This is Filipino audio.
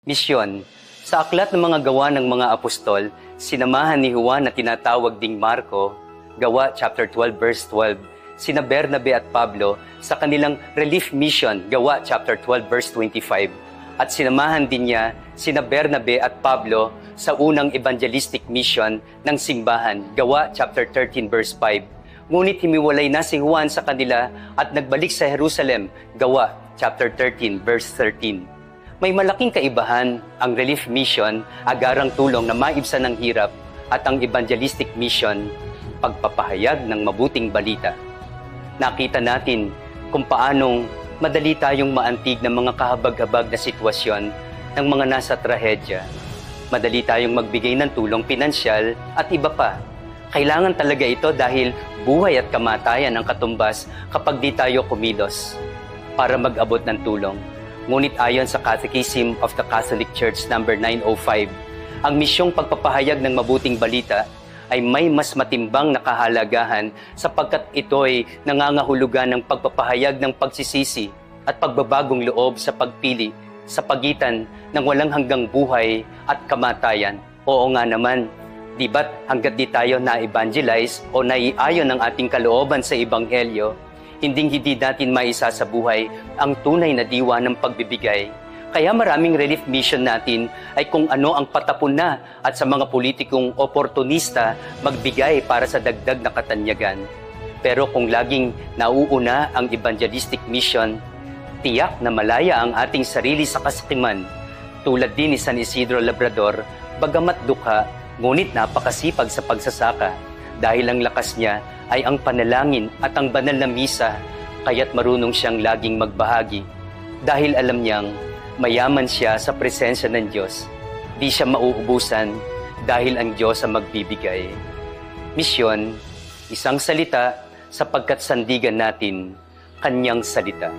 Misyon. Sa aklat ng mga gawa ng mga apostol, sinamahan ni Juan na tinatawag ding Marco, Gawa chapter 12 verse 12, sina Bernabe at Pablo sa kanilang relief mission, Gawa chapter 12 verse 25, at sinamahan din niya sina Bernabe at Pablo sa unang evangelistic mission ng simbahan, Gawa chapter 13 verse 5. Ngunit himiwalay na si Juan sa kanila at nagbalik sa Jerusalem, Gawa chapter 13 verse 13. May malaking kaibahan ang relief mission, agarang tulong na maibsan ng hirap, at ang evangelistic mission, pagpapahayag ng mabuting balita. Nakita natin kung paanong madali tayong maantig ng mga kahabag-habag na sitwasyon ng mga nasa trahedya. Madali tayong magbigay ng tulong pinansyal at iba pa. Kailangan talaga ito dahil buhay at kamatayan ang katumbas kapag di tayo kumilos para mag-abot ng tulong. Ngunit ayon sa Catechism of the Catholic Church number 905, ang misyong pagpapahayag ng mabuting balita ay may mas matimbang na kahalagahan sapagkat ito'y nangangahulugan ng pagpapahayag ng pagsisisi at pagbabagong loob sa pagpili sa pagitan ng walang hanggang buhay at kamatayan. Oo nga naman, di ba't hanggat di tayo na-evangelize o naiayon ng ating kalooban sa Ebanghelyo, hindi natin maisa sa buhay ang tunay na diwa ng pagbibigay. Kaya maraming relief mission natin ay kung ano ang patapon na at sa mga politikong oportunista magbigay para sa dagdag na katanyagan. Pero kung laging nauuna ang evangelistic mission, tiyak na malaya ang ating sarili sa kasakiman. Tulad din ni San Isidro Labrador, bagamat dukha, ngunit napakasipag sa pagsasaka. Dahil ang lakas niya ay ang panalangin at ang banal na misa, kaya't marunong siyang laging magbahagi. Dahil alam niyang mayaman siya sa presensya ng Diyos, di siya mauubusan dahil ang Diyos ang magbibigay. Misyon, isang salita sapagkat sandigan natin Kanyang salita.